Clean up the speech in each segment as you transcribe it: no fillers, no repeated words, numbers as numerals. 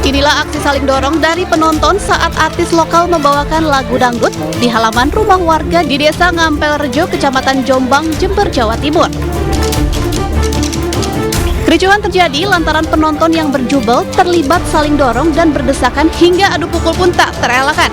Inilah aksi saling dorong dari penonton saat artis lokal membawakan lagu dangdut di halaman rumah warga di Desa Ngampelrejo, Kecamatan Jombang, Jember, Jawa Timur. Kericuhan terjadi lantaran penonton yang berjubel terlibat saling dorong dan berdesakan hingga adu pukul pun tak terelakkan.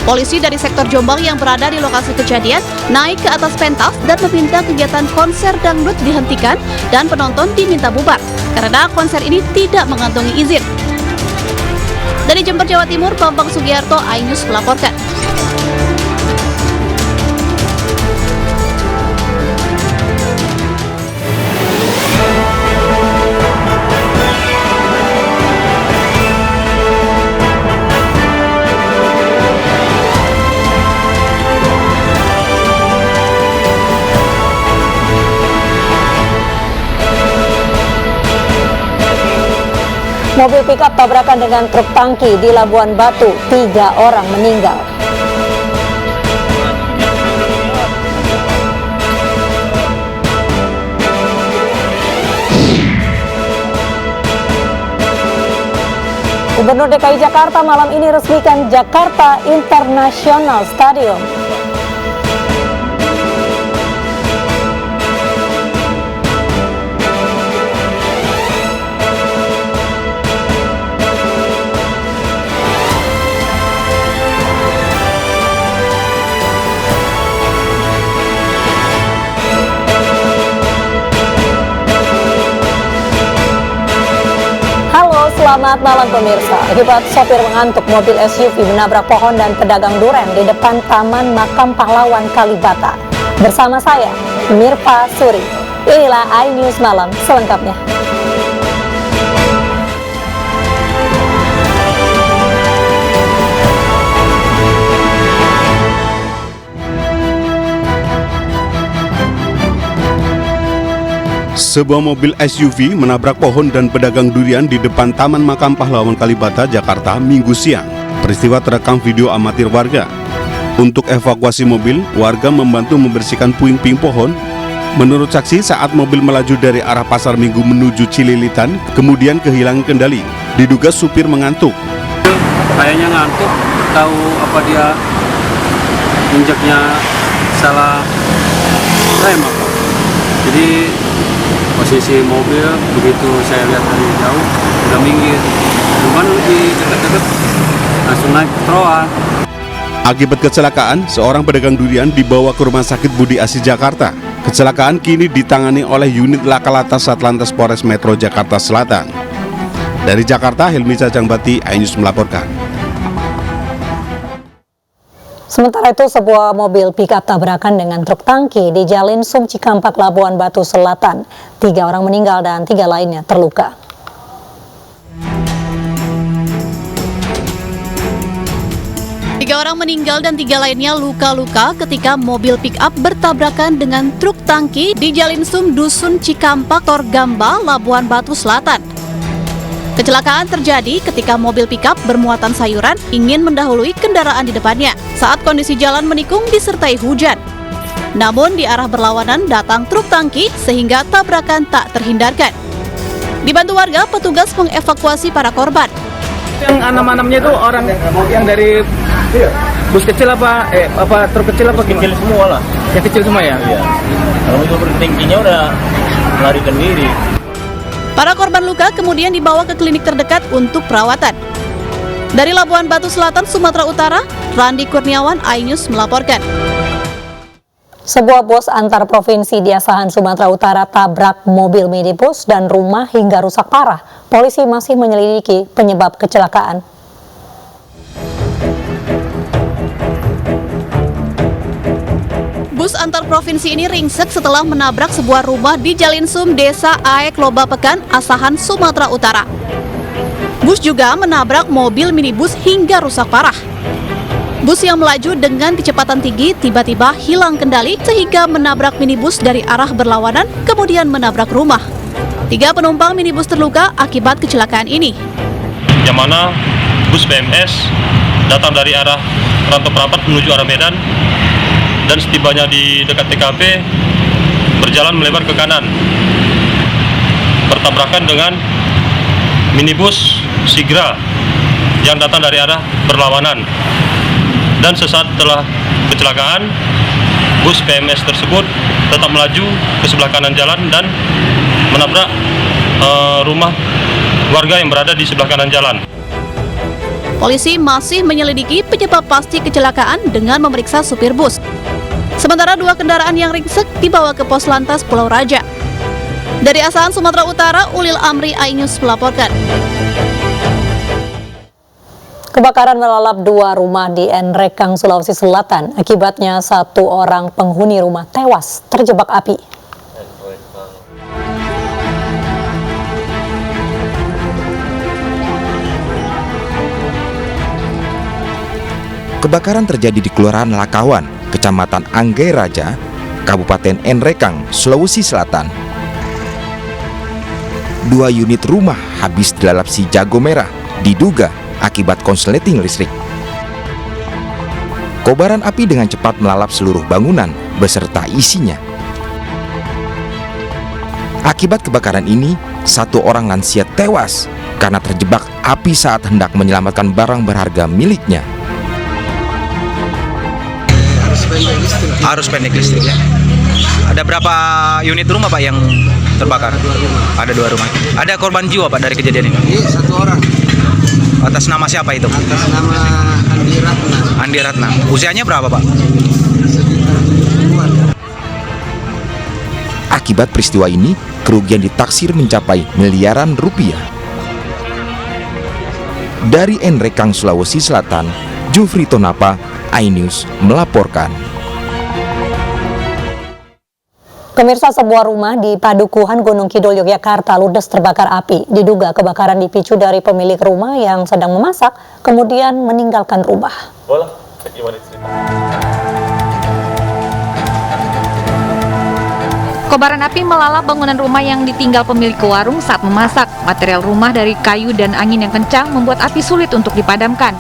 Polisi dari sektor Jombang yang berada di lokasi kejadian naik ke atas pentas dan meminta kegiatan konser dangdut dihentikan dan penonton diminta bubar karena konser ini tidak mengantongi izin. Dari Jember, Jawa Timur, Bambang Sugiarto, iNews melaporkan. Mobil pickup tabrakan dengan truk tangki di Labuan Batu, 3 orang meninggal. Gubernur DKI Jakarta malam ini resmikan Jakarta International Stadium. Selamat malam pemirsa. Akibat sopir mengantuk, mobil SUV menabrak pohon dan pedagang duren di depan Taman Makam Pahlawan Kalibata. Bersama saya, Mirpa Suri. Inilah iNews Malam selengkapnya. Sebuah mobil SUV menabrak pohon dan pedagang durian di depan Taman Makam Pahlawan Kalibata, Jakarta, Minggu siang. Peristiwa terekam video amatir warga. Untuk evakuasi mobil, warga membantu membersihkan puing-puing pohon. Menurut saksi, saat mobil melaju dari arah Pasar Minggu menuju Cililitan, kemudian kehilangan kendali. Diduga supir mengantuk. Kayaknya ngantuk, tahu apa dia injaknya salah rem apa. Jadi posisi mobil begitu saya lihat dari jauh udah minggir, cuman di dekat-dekat langsung naik ke trotoar. Akibat kecelakaan, seorang pedagang durian dibawa ke Rumah Sakit Budi Asih Jakarta. Kecelakaan kini ditangani oleh unit Laka Lantas Satlantas Polres Metro Jakarta Selatan. Dari Jakarta, Helmi Cacangbati, iNews melaporkan. Sementara itu, sebuah mobil pickup tabrakan dengan truk tangki di Jalan Sum Cikampak, Labuan Batu Selatan. 3 orang meninggal dan 3 lainnya terluka. Tiga orang meninggal dan 3 lainnya luka-luka ketika mobil pick-up bertabrakan dengan truk tangki di Jalan Sum Dusun Cikampak, Torgamba, Labuan Batu Selatan. Kecelakaan terjadi ketika mobil pick-up bermuatan sayuran ingin mendahului kendaraan di depannya saat kondisi jalan menikung disertai hujan. Namun di arah berlawanan datang truk tangki sehingga tabrakan tak terhindarkan. Dibantu warga, petugas mengevakuasi para korban. Yang enam-enamnya itu orang yang dari bus kecil apa truk kecil apa gimana? Kecil semua lah. Yang kecil semua ya? Iya. Kalau itu tingginya udah melarikan diri. Para korban luka kemudian dibawa ke klinik terdekat untuk perawatan. Dari Labuan Batu Selatan, Sumatera Utara, Randi Kurniawan, iNews melaporkan. Sebuah bus antar provinsi di Asahan, Sumatera Utara tabrak mobil minibus dan rumah hingga rusak parah. Polisi masih menyelidiki penyebab kecelakaan. Bus antar provinsi ini ringsek setelah menabrak sebuah rumah di Jalan Sum, Desa Aek, Loba Pekan, Asahan, Sumatera Utara. Bus juga menabrak mobil minibus hingga rusak parah. Bus yang melaju dengan kecepatan tinggi tiba-tiba hilang kendali sehingga menabrak minibus dari arah berlawanan, kemudian menabrak rumah. 3 penumpang minibus terluka akibat kecelakaan ini. Yang mana bus BMS datang dari arah rantau perapat menuju arah Medan, dan setibanya di dekat TKP berjalan melebar ke kanan, bertabrakan dengan minibus Sigra yang datang dari arah berlawanan. Dan sesaat setelah kecelakaan, bus PMS tersebut tetap melaju ke sebelah kanan jalan dan menabrak rumah warga yang berada di sebelah kanan jalan. Polisi masih menyelidiki penyebab pasti kecelakaan dengan memeriksa supir bus. Sementara 2 kendaraan yang ringsek dibawa ke Pos Lantas Pulau Raja. Dari Asahan, Sumatera Utara, Ulil Amri, iNews melaporkan. Kebakaran melalap 2 rumah di Nrekang, Sulawesi Selatan. Akibatnya 1 orang penghuni rumah tewas terjebak api. Kebakaran terjadi di Kelurahan Lakawan, Kecamatan Anggai Raja, Kabupaten Nrekang, Sulawesi Selatan. 2 unit rumah habis dilalap si jago merah, diduga akibat konsleting listrik. Kobaran api dengan cepat melalap seluruh bangunan beserta isinya. Akibat kebakaran ini, 1 orang lansia tewas karena terjebak api saat hendak menyelamatkan barang berharga miliknya. Arus pendek listrik ya. Ada berapa unit rumah Pak yang terbakar? Ada 2 rumah. Ada korban jiwa Pak dari kejadian ini? Iya, 1 orang. Atas nama siapa itu? Atas nama Andi Ratna. Andi Ratna. Usianya berapa Pak? Akibat peristiwa ini, kerugian ditaksir mencapai miliaran rupiah. Dari Nrekang, Sulawesi Selatan, Jufri Tonapa, iNews melaporkan. Pemirsa, sebuah rumah di Padukuhan Gunung Kidul, Yogyakarta ludes terbakar api. Diduga kebakaran dipicu dari pemilik rumah yang sedang memasak, kemudian meninggalkan rumah. Kobaran api melalap bangunan rumah yang ditinggal pemilik warung saat memasak. Material rumah dari kayu dan angin yang kencang membuat api sulit untuk dipadamkan.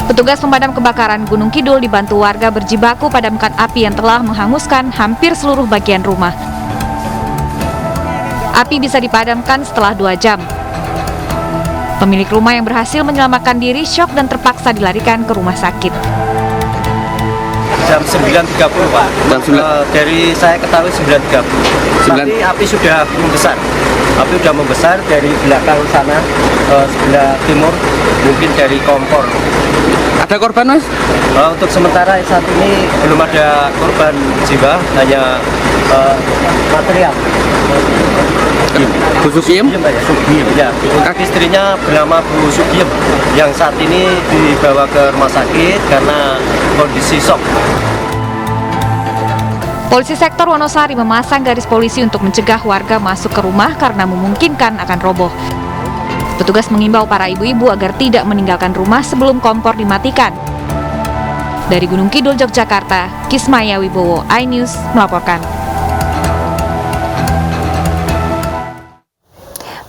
Petugas pemadam kebakaran Gunung Kidul dibantu warga berjibaku padamkan api yang telah menghanguskan hampir seluruh bagian rumah. Api bisa dipadamkan setelah 2 jam. Pemilik rumah yang berhasil menyelamatkan diri syok dan terpaksa dilarikan ke rumah sakit. Jam 9.30 Pak. Dari saya ketahui 9.30. Tapi api sudah membesar. Api sudah membesar dari belakang sana, sebelah timur, mungkin dari kompor. Ada korban, Mas? Untuk sementara saat ini belum ada korban jiwa, hanya material. Bu Sugiem? Sugiem, ya. Untuk istrinya bernama Bu Sugiem, yang saat ini dibawa ke rumah sakit karena kondisi shock. Polisi sektor Wonosari memasang garis polisi untuk mencegah warga masuk ke rumah karena memungkinkan akan roboh. Petugas mengimbau para ibu-ibu agar tidak meninggalkan rumah sebelum kompor dimatikan. Dari Gunung Kidul, Yogyakarta, Kismaya Wibowo, iNews melaporkan.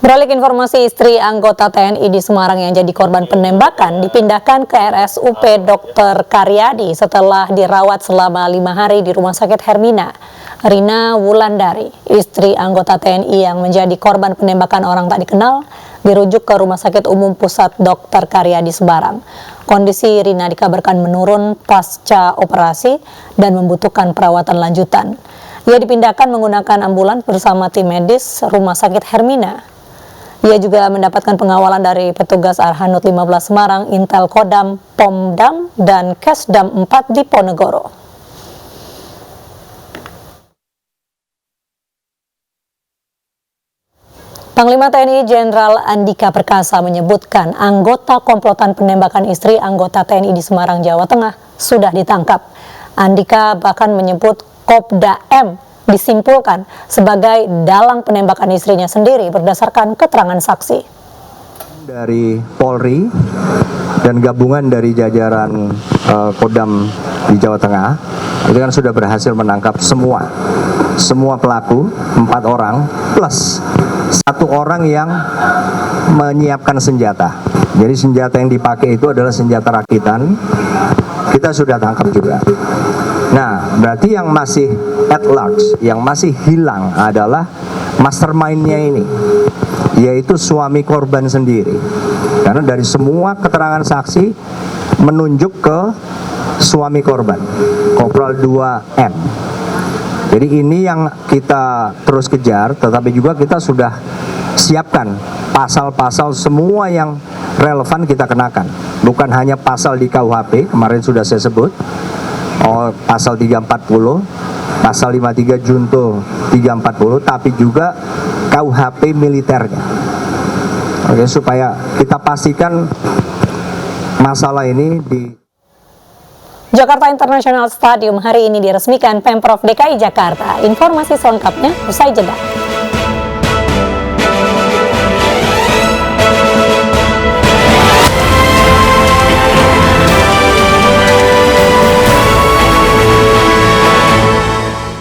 Beralih ke informasi, istri anggota TNI di Semarang yang jadi korban penembakan dipindahkan ke RSUP Dr. Karyadi setelah dirawat selama 5 hari di Rumah Sakit Hermina. Rina Wulandari, istri anggota TNI yang menjadi korban penembakan orang tak dikenal, dirujuk ke Rumah Sakit Umum Pusat Dr. Karyadi Semarang. Kondisi Rina dikabarkan menurun pasca operasi dan membutuhkan perawatan lanjutan. Ia dipindahkan menggunakan ambulans bersama tim medis Rumah Sakit Hermina. Ia juga mendapatkan pengawalan dari petugas Arhanud 15 Semarang, Intel Kodam, Pomdam, dan Kesdam 4 di Ponegoro. Panglima TNI Jenderal Andika Perkasa menyebutkan anggota komplotan penembakan istri anggota TNI di Semarang, Jawa Tengah sudah ditangkap. Andika bahkan menyebut Kopda M disimpulkan sebagai dalang penembakan istrinya sendiri berdasarkan keterangan saksi. Dari Polri dan gabungan dari jajaran Kodam di Jawa Tengah itu kan sudah berhasil menangkap semua pelaku, 4 orang plus 1 orang yang menyiapkan senjata. Jadi senjata yang dipakai itu adalah senjata rakitan. Kita sudah tangkap juga. Nah, berarti yang masih at large, yang masih hilang adalah mastermind-nya ini, yaitu suami korban sendiri. Karena dari semua keterangan saksi menunjuk ke suami korban, Kopral 2M. Jadi ini yang kita terus kejar, tetapi juga kita sudah siapkan pasal-pasal semua yang relevan kita kenakan. Bukan hanya pasal di KUHP, kemarin sudah saya sebut, pasal 340, pasal 53 Junto 340, tapi juga KUHP militernya. Oke, supaya kita pastikan masalah ini di Jakarta International Stadium hari ini diresmikan Pemprov DKI Jakarta. Informasi selengkapnya usai jeda.